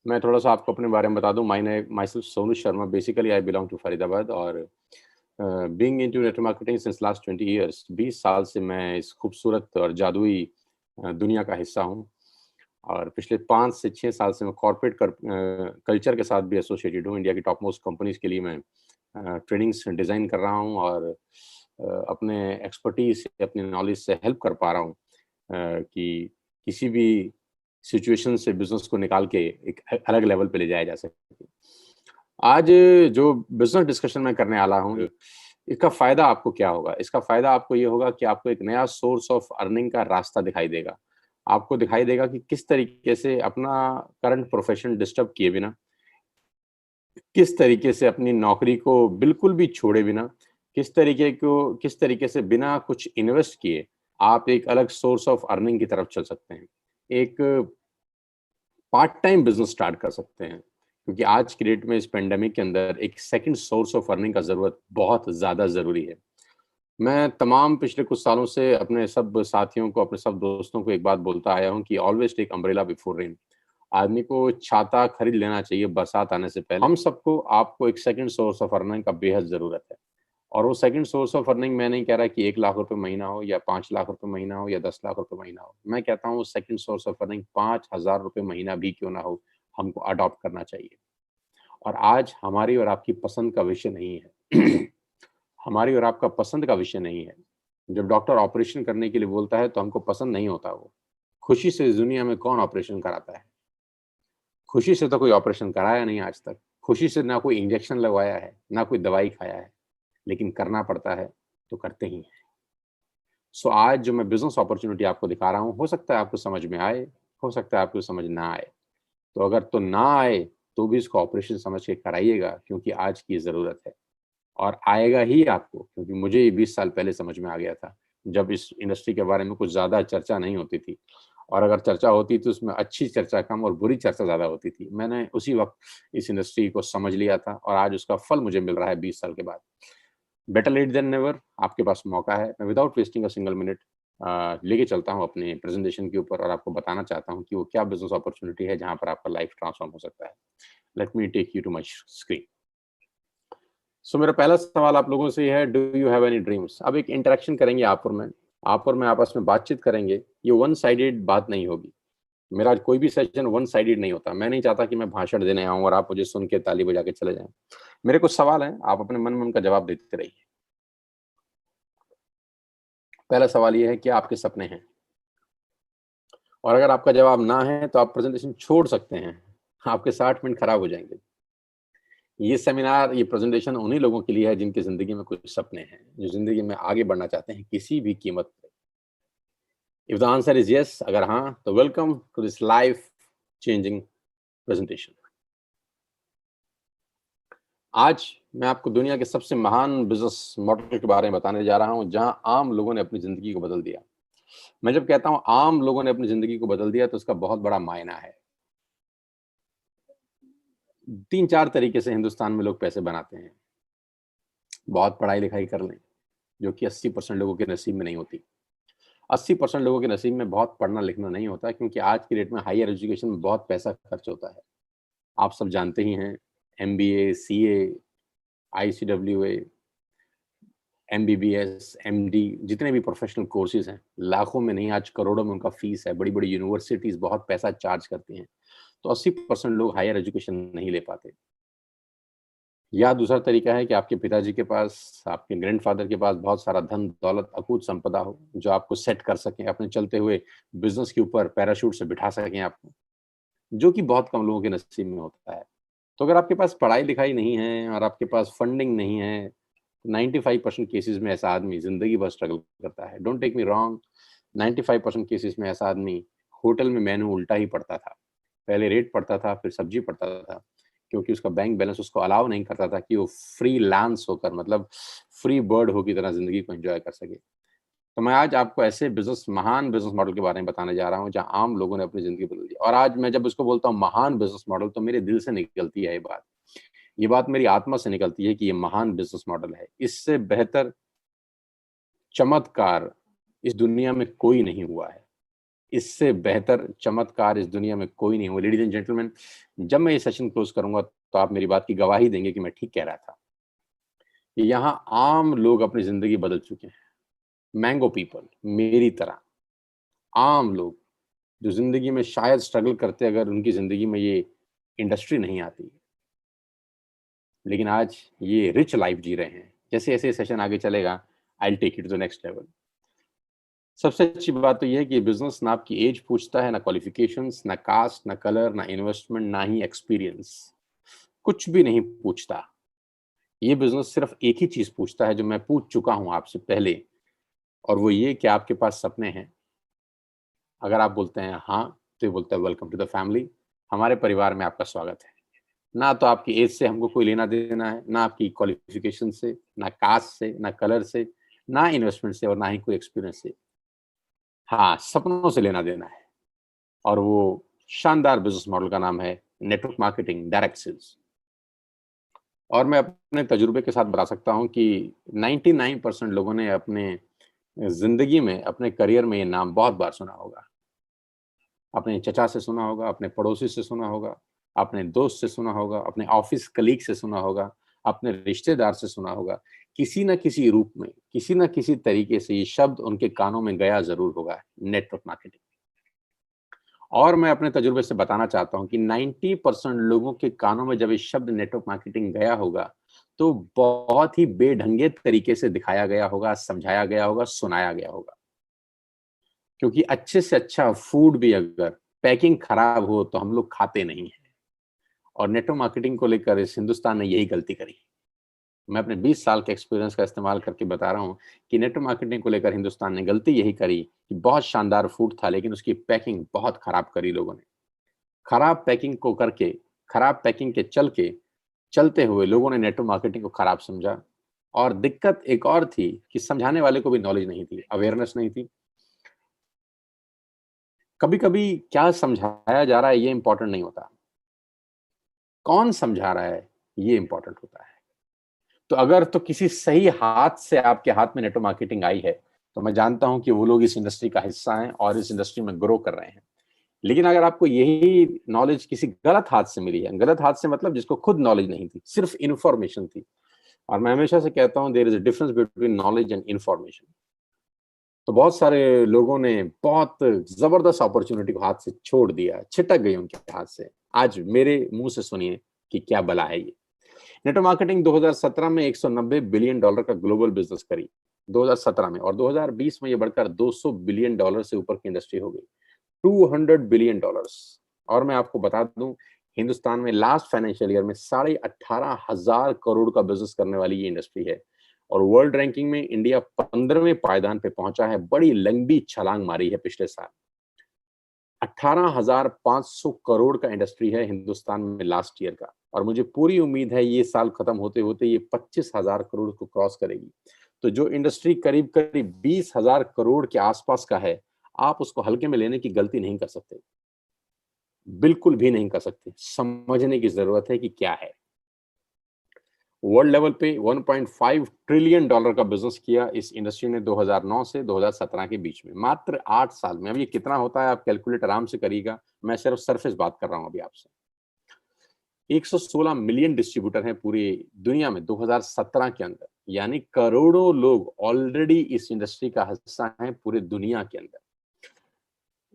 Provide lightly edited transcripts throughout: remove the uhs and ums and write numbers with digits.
मैं थोड़ा-सा आपको अपने बारे में बता दूँ। Myself Sonu Sharma, basically I belong to Faridabad और being into network marketing since last 20 years, 20 साल से मैं इस खूबसूरत और जादुई दुनिया का हिस्सा हूँ। और पिछले 5 से 6 साल से मैं कल्चर के साथ भी एसोसिएटेड हूँ। इंडिया की टॉप मोस्ट कंपनीज़ के लिए मैं ट्रेनिंग्स डिज़ाइन कर रहा हूँ और अपने एक्सपर्टीज़ से, अपनी नॉलेज से हेल्प कर पा रहा हूँ कि किसी भी सिचुएशन से बिज़नेस को निकाल के एक अलग लेवल पे ले जाया जा सके। आज जो बिज़नेस डिस्कशन मैं करने वाला हूँ, इसका फ़ायदा आपको क्या होगा? इसका फ़ायदा आपको ये होगा कि आपको एक नया सोर्स ऑफ अर्निंग का रास्ता दिखाई देगा। आपको दिखाई देगा कि किस तरीके से अपना करंट प्रोफ़ेशन डिस्टर्ब किए बिना, किस तरीके से अपनी नौकरी को बिल्कुल भी छोड़े बिना, किस तरीके से बिना कुछ इन्वेस्ट किए, आप एक अलग सोर्स ऑफ अर्निंग की तरफ चल सकते हैं। एक पार्ट टाइम बिज़नेस स्टार्ट कर सकते हैं, क्योंकि आज की डेट में इस पैंडेमिक के अंदर एक सेकंड सोर्स ऑफ अर्निंग का ज़रूरत बहुत ज़्यादा ज़रूरी है। मैं तमाम पिछले कुछ सालों से अपने सब साथियों को, अपने सब दोस्तों को एक बात बोलता आया हूँ कि always take umbrella before rain. आदमी को छाता खरीद लेना चाहिए बरसात आने से पहले। हम सबको आपको एक सेकंड सोर्स ऑफ अर्निंग का बेहद ज़रूरत है। और वो सेकंड सोर्स ऑफ अर्निंग मैं नहीं कह रहा कि 1 लाख रुपए महीना हो या 5 लाख रुपए महीना हो या 10 लाख रुपए महीना हो। मैं कहता हूँ सेकंड सोर्स ऑफ अर्निंग 5,000 रुपए महीना भी क्यों ना हो, हमको अडॉप्ट करना चाहिए। और आज हमारी और आपकी पसंद का विषय नहीं है। हमारी और आपका पसंद का विषय नहीं है। जब डॉक्टर ऑपरेशन करने के लिए बोलता है तो हमको पसंद नहीं होता वो। खुशी से इस दुनिया में कौन ऑपरेशन कराता है? खुशी से तो कोई ऑपरेशन कराया नहीं आज तक। खुशी से ना कोई इंजेक्शन लगवाया है, ना कोई दवाई खाया है, लेकिन करना पड़ता है तो करते ही हैं। सो आज जो मैं बिज़नेस अपॉर्च्युनिटी आपको दिखा रहा हूँ, हो सकता है आपको समझ में आए, हो सकता है आपको समझ ना आए। तो अगर तो ना आए, तो भी इसको ऑपरेशन समझ के कराइएगा, क्योंकि आज की ज़रूरत है। और आएगा ही आपको, क्योंकि मुझे ये 20 साल पहले समझ में आ गया था, जब इस इंडस्ट्री के बारे में कुछ ज़्यादा चर्चा नहीं होती थी। और अगर चर्चा होती तो उसमें अच्छी चर्चा कम और बुरी चर्चा ज़्यादा होती थी। मैंने उसी वक़्त इस इंडस्ट्री को समझ लिया था और आज उसका फल मुझे मिल रहा है 20 साल के बाद। बेटर लेट देन नेवर, आपके पास मौका है। मैं without wasting a single minute लेके चलता हूँ अपने प्रेज़ेंटेशन के ऊपर और आपको बताना चाहता हूँ कि वो क्या बिज़नेस अपॉर्च्युनिटी है जहाँ पर आपका लाइफ़ ट्रांसफ़ॉर्म हो सकता है। Let me take you to my screen. So मेरा पहला सवाल आप लोगों से ये है, do you have any dreams? अब एक इंटरेक्शन करेंगे आप और मैं आपस में बातचीत करेंगे। ये वन साइडेड बात नहीं होगी। मेरा कोई भी सेशन वन साइडेड नहीं होता। मैं नहीं चाहता कि मैं भाषण देने आऊँ और आप मुझे सुन के ताली बजा के चले जाएँ। मेरे कुछ सवाल हैं, आप अपने मन में उनका जवाब देते रहिए। पहला सवाल ये है, क्या आपके सपने हैं? और अगर आपका जवाब ना है तो आप प्रेज़ेंटेशन छोड़ सकते हैं। आपके 60 मिनट खराब हो जाएँगे। ये सेमिनार, ये प्रेज़ेंटेशन उन्हीं लोगों के लिए है जिनकी ज़िंदगी में कुछ सपने हैं, जो ज़िंदगी में आगे बढ़ना चाहते हैं किसी भी कीमत पे। If the answer is yes, अगर हाँ, तो welcome to this life changing presentation. आज मैं आपको दुनिया के सबसे महान बिज़नेस मॉडल के बारे में बताने जा रहा हूँ, जहाँ आम लोगों ने अपनी ज़िंदगी को बदल दिया। मैं जब कहता हूँ आम लोगों ने अपनी ज़िंदगी को बदल दिया, तो उसका बहुत बड़ा मायना है। 3-4 तरीके से हिंदुस्तान में लोग पैसे बनाते हैं। बहुत पढ़ाई-लिखाई कर लें, जो कि 80% लोगों के नसीब में नहीं होती। 80% लोगों के नसीब में बहुत पढ़ना-लिखना नहीं होता, क्योंकि आज की डेट में हायर एजुकेशन में बहुत पैसा खर्च होता है। आप सब जानते ही हैं, MBA, CA, ICWA, MBBS, MD, जितने भी प्रोफेशनल कोर्सेज़ हैं, लाखों में नहीं आज करोड़ों में उनका फीस है। बड़ी-बड़ी यूनिवर्सिटीज़ बहुत पैसा चार्ज करती हैं। तो 80% लोग हायर एजुकेशन नहीं ले पाते। या दूसरा तरीका है कि आपके पिताजी के पास, आपके ग्रैंडफ़ादर के पास बहुत सारा धन-दौलत, अकूत संपदा हो, जो आपको सेट कर सकें, अपने चलते हुए बिज़नेस के ऊपर पैराशूट से बिठा सकें आपको, जो कि बहुत कम लोगों के नसीब में होता है। तो अगर आपके पास पढ़ाई-लिखाई नहीं है और आपके पास फंडिंग नहीं है, 95% केसेज़ में ऐसा आदमी ज़िंदगी भर स्ट्रगल करता है। Don't take me wrong, 95% cases में ऐसा आदमी होटल में मेनू उल्टा ही पढ़ता था। पहले रेट पढ़ता था, फिर सब्ज़ी पढ़ता था, क्योंकि उसका बैंक बैलेंस उसको अलाउ नहीं करता था कि वो फ्रीलांस होकर, मतलब फ्री बर्ड हो की तरह ज़िंदगी को एन्जॉय कर सके। तो मैं आज आपको ऐसे महान बिज़नेस मॉडल के बारे में बताने जा रहा हूँ, जहाँ आम लोगों ने अपनी ज़िंदगी बदल दी। और आज मैं जब इसको बोलता हूँ महान बिज़नेस मॉडल, तो मेरे दिल से निकलती है ये बात। ये बात मेरी आत्मा से निकलती है कि ये महान बिज़नेस मॉडल है। इससे बेहतर चमत्कार इस दुनिया में कोई नहीं हुआ है। इससे बेहतर चमत्कार इस दुनिया में कोई नहीं हुआ। लेडीज एंड जेंटलमैन, जब मैं ये सेशन क्लोज करूंगा तो आप मेरी बात की गवाही देंगे कि मैं ठीक कह रहा था। यहाँ आम लोग अपनी जिंदगी बदल चुके हैं। मैंगो पीपल, मेरी तरह आम लोग जो जिंदगी में शायद स्ट्रगल करते अगर उनकी जिंदगी में ये इंडस्ट्री नहीं आती, लेकिन आज ये रिच लाइफ जी रहे हैं। जैसे जैसे सेशन आगे चलेगा, I will take it to the next level. सबसे अच्छी बात तो ये है कि बिजनेस ना आपकी एज पूछता है, ना क्वालिफिकेशंस, ना कास्ट, ना कलर, ना इन्वेस्टमेंट, ना ही एक्सपीरियंस, कुछ भी नहीं पूछता। ये बिजनेस सिर्फ एक ही चीज पूछता है जो मैं पूछ चुका हूं आपसे पहले, और वो ये कि आपके पास सपने हैं। अगर आप बोलते हैं हाँ, तो ये बोलता है वेलकम टू द फैमिली, हमारे परिवार में आपका स्वागत है। ना तो आपकी एज से हमको कोई लेना देना है, ना आपकी क्वालिफिकेशन से, ना कास्ट से, ना कलर से, ना इन्वेस्टमेंट से, और ना ही कोई एक्सपीरियंस से। हाँ, सपनों से लेना देना है, और वो शानदार बिजनेस मॉडल का नाम है नेटवर्क मार्केटिंग डायरेक्ट सेल्स। और मैं अपने तजुर्बे के साथ बता सकता हूं कि 99% लोगों ने अपने जिंदगी में, अपने करियर में ये नाम बहुत बार सुना होगा। अपने चचा से सुना होगा, अपने पड़ोसी से सुना होगा, अपने दोस्त से सुना होगा, अपने ऑफिस कलीग से सुना होगा, अपने रिश्तेदार से सुना होगा। किसी न किसी रूप में, किसी न किसी तरीके से ये शब्द उनके कानों में गया जरूर होगा, नेटवर्क मार्केटिंग। और मैं अपने तजुर्बे से बताना चाहता हूं कि 90% लोगों के कानों में जब ये शब्द नेटवर्क मार्केटिंग गया होगा, तो बहुत ही बेढंगे तरीके से दिखाया गया होगा, समझाया गया होगा, सुनाया गया होगा। क्योंकि अच्छे से अच्छा फूड भी अगर पैकिंग खराब हो तो हम लोग खाते नहीं हैं। और नेटवर्क मार्केटिंग को लेकर इस हिंदुस्तान ने यही गलती करी। मैं अपने 20 साल के एक्सपीरियंस का इस्तेमाल करके बता रहा हूँ कि नेटवर्क मार्केटिंग को लेकर हिंदुस्तान ने गलती यही करी कि बहुत शानदार फूड था, लेकिन उसकी पैकिंग बहुत खराब करी लोगों ने। खराब पैकिंग को करके, खराब पैकिंग के चलते हुए लोगों ने नेटवर्क मार्केटिंग को खराब समझा। और दिक्कत एक और थी कि समझाने वाले को भी नॉलेज नहीं थी, अवेयरनेस नहीं थी। कभी-कभी क्या समझाया जा रहा है ये इंपॉर्टेंट नहीं होता, कौन समझा रहा है ये इंपॉर्टेंट होता है। तो अगर तो किसी सही हाथ से आपके हाथ में नेटवर्क मार्केटिंग आई है, तो मैं जानता हूं कि वो लोग इस इंडस्ट्री का हिस्सा हैं और इस इंडस्ट्री में ग्रो कर रहे हैं। लेकिन अगर आपको यही नॉलेज किसी गलत हाथ से मिली है, गलत हाथ से मतलब जिसको खुद नॉलेज नहीं थी, सिर्फ इन्फॉर्मेशन थी। और मैं हमेशा से कहता हूं there is a difference between knowledge and information. तो बहुत सारे लोगों ने बहुत जबरदस्त अपॉर्चुनिटी को हाथ से छोड़ दिया, छिटक गई उनके हाथ से। आज मेरे मुंह से सुनिए कि क्या बला है ये। नेटवर्क मार्केटिंग 2017 में 190 बिलियन डॉलर का ग्लोबल बिजनेस करी 2017 में, और 2020 में ये बढ़कर 200 बिलियन डॉलर से ऊपर की इंडस्ट्री हो गई, 200 बिलियन डॉलर्स। और मैं आपको बता दूं, हिंदुस्तान में लास्ट फाइनेंशियल ईयर में 18,500 करोड़ का बिजनेस करने वाली ये इंडस्ट्री है। और वर्ल्ड रैंकिंग में इंडिया 15वें पायदान पे पहुंचा है। बड़ी लंबी छलांग मारी है पिछले साल। 18,500 करोड़ का इंडस्ट्री है हिंदुस्तान में लास्ट ईयर का, और मुझे पूरी उम्मीद है ये साल खत्म होते होते ये 25,000 करोड़ को क्रॉस करेगी। तो जो इंडस्ट्री करीब करीब 20,000 करोड़ के आसपास का है, आप उसको हल्के में लेने की गलती नहीं कर सकते, बिल्कुल भी नहीं कर सकते। समझने की जरूरत है कि क्या है। वर्ल्ड लेवल पे 1.5 ट्रिलियन डॉलर का बिजनेस किया इस इंडस्ट्री ने 2009 से 2017 के बीच में, मात्र 8 साल में। अब ये कितना होता है आप कैलकुलेट आराम से करिएगा, मैं सिर्फ सरफेस बात कर रहा हूं अभी आपसे। 116 मिलियन डिस्ट्रीब्यूटर हैं पूरी दुनिया में 2017 के अंदर, यानी करोड़ों लोग ऑलरेडी इस इंडस्ट्री का हिस्सा हैं पूरे दुनिया के अंदर।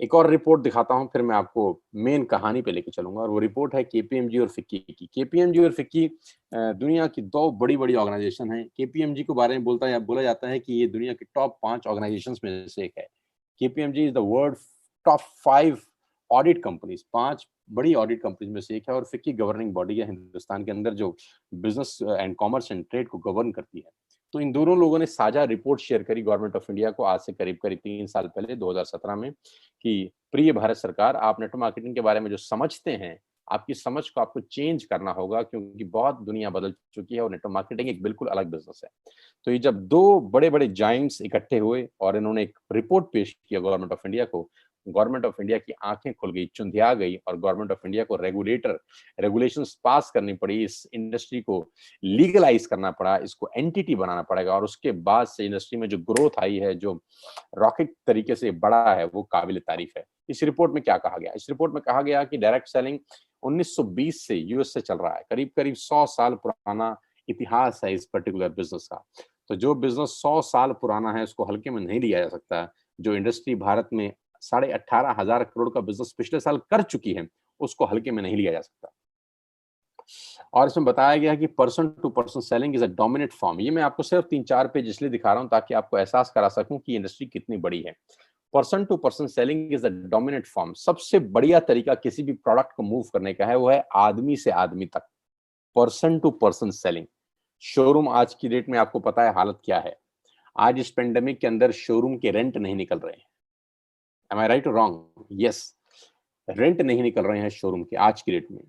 एक और रिपोर्ट दिखाता हूं, फिर मैं आपको मेन कहानी पे लेके चलूंगा, और वो रिपोर्ट है केपीएमजी और फिक्की की। केपीएमजी और फिक्की दुनिया की दो बड़ी बड़ी ऑर्गेनाइजेशन हैं। केपीएमजी के बारे में बोला जाता है कि ये दुनिया की टॉप 5 ऑर्गेनाइजेशंस में से एक है। KPMG is the world top 5 audit companies, 5 बड़ी ऑडिट कंपनीज में से एक है। और फिक्की गवर्निंग बॉडी है हिंदुस्तान के अंदर जो business and commerce and trade को गवर्न करती है। तो इन दोनों लोगों ने साझा रिपोर्ट शेयर करी गवर्नमेंट ऑफ इंडिया को आज से करीब करीब 3 साल पहले 2017 में, कि प्रिय भारत सरकार, आप नेटवर्क मार्केटिंग के बारे में जो समझते हैं, आपकी समझ को आपको चेंज करना होगा, क्योंकि बहुत दुनिया बदल चुकी है और नेटवर्क मार्केटिंग एक बिल्कुल अलग बिजनेस है। तो ये जब दो बड़े बड़े जाइंट्स इकट्ठे हुए और इन्होंने एक रिपोर्ट पेश किया गवर्नमेंट ऑफ इंडिया को, गवर्नमेंट ऑफ इंडिया की आंखें खुल गई, चुंधिया गई और गवर्नमेंट ऑफ इंडिया को रेगुलेशंस पास करनी पड़ी, इस इंडस्ट्री को लीगलाइज करना पड़ा, इसको एंटिटी बनाना पड़ेगा और उसके बाद से इंडस्ट्री में जो ग्रोथ आई है, जो रॉकेट तरीके से बढ़ा है, वो काबिल तारीफ है। इस रिपोर्ट में क्या कहा गया? इस रिपोर्ट में कहा गया कि डायरेक्ट सेलिंग 1920 से यूएस से चल रहा है, करीब करीब 100 साल पुराना इतिहास है इस पर्टिकुलर बिजनेस का। तो जो बिजनेस 100 साल पुराना है उसको हल्के में नहीं लिया जा सकता। जो इंडस्ट्री भारत में 18,500 करोड़ का बिजनेस पिछले साल कर चुकी है, उसको हल्के में नहीं लिया जा सकता। और इसमें बताया गया कि person to person selling is a dominant form. ये मैं आपको सिर्फ 3-4 पेज इसलिए दिखा रहा हूं ताकि आपको एहसास करा सकूं कि इंडस्ट्री कितनी बड़ी है। Person to person selling is the dominant form. सबसे बढ़िया तरीका किसी भी प्रोडक्ट को मूव करने का है वो है आदमी से आदमी तक, person to person selling. Showroom आज की डेट में आपको पता है हालत क्या है। आज इस पेंडेमिक के अंदर शोरूम के रेंट नहीं निकल रहे हैं। एम आई राइट और रॉन्ग? यस, रेंट नहीं निकल रहे हैं शोरूम के आज की डेट में।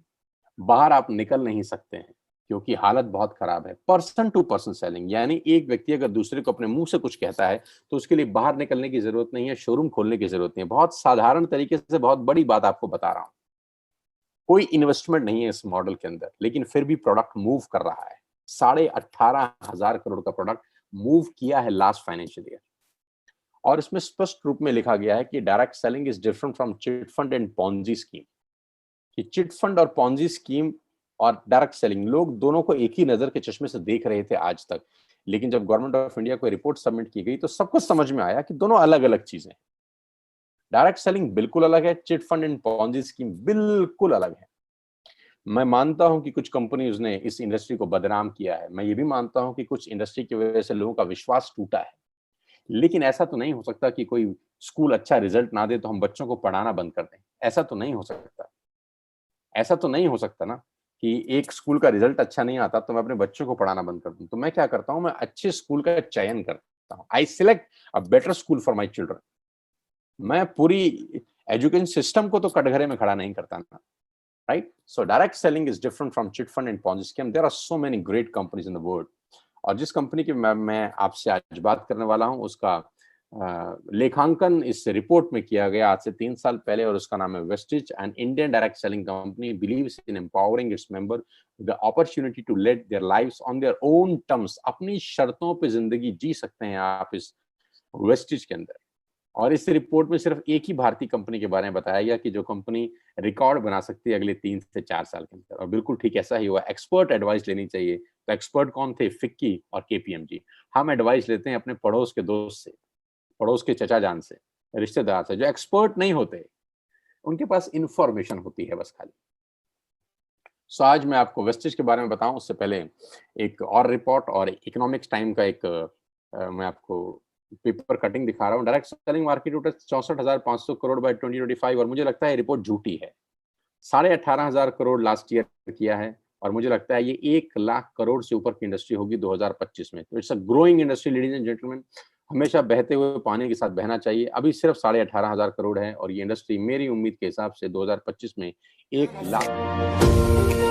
बाहर आप निकल नहीं सकते हैं क्योंकि हालत बहुत खराब है। पर्सन टू पर्सन सेलिंग यानी एक व्यक्ति अगर दूसरे को अपने मुंह से कुछ कहता है तो उसके लिए बाहर निकलने की जरूरत नहीं है, शोरूम खोलने की जरूरत नहीं है। बहुत साधारण तरीके से बहुत बड़ी बात आपको बता रहा हूं। कोई इन्वेस्टमेंट नहीं है इस मॉडल के अंदर, लेकिन फिर भी प्रोडक्ट मूव कर रहा है। 18,500 करोड़ का प्रोडक्ट मूव किया है लास्ट फाइनेंशियल ईयर। और इसमें स्पष्ट रूप में लिखा गया है कि direct selling is different from chit fund and Ponzi scheme. कि चिट फंड और पॉन्जी स्कीम और डायरेक्ट सेलिंग, लोग दोनों को एक ही नजर के चश्मे से देख रहे थे आज तक, लेकिन जब गवर्नमेंट ऑफ इंडिया को रिपोर्ट सबमिट की गई तो सबको समझ में आया कि दोनों अलग अलग चीजें हैं। डायरेक्ट सेलिंग बिल्कुल अलग है, chit fund and Ponzi scheme बिल्कुल अलग है। मैं मानता हूं कि कुछ कंपनीज ने इस इंडस्ट्री को बदनाम किया है, मैं ये भी मानता हूं कि कुछ इंडस्ट्री की वजह से लोगों का विश्वास टूटा है, लेकिन ऐसा तो नहीं हो सकता कि कोई स्कूल अच्छा रिजल्ट ना दे तो हम बच्चों को पढ़ाना बंद कर दें। ऐसा तो नहीं हो सकता। ऐसा तो नहीं हो सकता ना कि एक स्कूल का रिजल्ट अच्छा नहीं आता तो मैं अपने बच्चों को पढ़ाना बंद कर दूं। तो मैं क्या करता हूं, मैं अच्छे स्कूल का चयन करता हूं। आई select a better school for my children. मैं पूरी एजुकेशन सिस्टम को तो कटघरे में खड़ा नहीं करता ना, right? So direct selling is different from chit fund and Ponzi scheme. There are so many great companies in the world. और जिस कंपनी की मैं आपसे आज बात करने वाला हूं उसका लेखांकन इस रिपोर्ट में किया गया आज से 3 साल पहले और उसका नाम है Vestige. And Indian direct selling company believes in empowering its member the opportunity to lead their lives on their own terms. अपनी शर्तों पे जिंदगी जी सकते हैं आप इस वेस्टिज के अंदर। और इस रिपोर्ट में सिर्फ एक ही भारतीय कंपनी के बारे में बताया गया कि जो कंपनी रिकॉर्ड बना सकती है अगले 3 से 4 साल के अंदर, और बिल्कुल ठीक ऐसा ही हुआ। एक्सपर्ट एडवाइस लेनी चाहिए, तो एक्सपर्ट कौन थे? फिक्की और केपीएमजी। हम एडवाइस लेते हैं अपने पड़ोस के दोस्त से, पड़ोस के चचा जान से, रिश्तेदार से, जो एक्सपर्ट नहीं होते, उनके पास इंफॉर्मेशन होती है बस खाली। सो आज मैं आपको वेस्टेज के बारे में बताऊं उससे पहले एक और रिपोर्ट और इकोनॉमिक्स टाइम का एक मैं आपको पेपर कटिंग दिखा रहा हूँ। Direct selling market 64,500 crore by 2025, और मुझे लगता है रिपोर्ट झूठी है। 18,500 करोड़ लास्ट ईयर किया है और मुझे लगता है ये 1 लाख करोड़ से ऊपर की इंडस्ट्री होगी 2025 में। तो it's a growing industry ladies and gentleman. हमेशा बहते हुए पानी के साथ बहना चाहिए। अभी सिर्फ 18,500 करोड़ है और ये इंडस्ट्री मेरी उम्मीद के हिसाब से 2025 में 1 लाख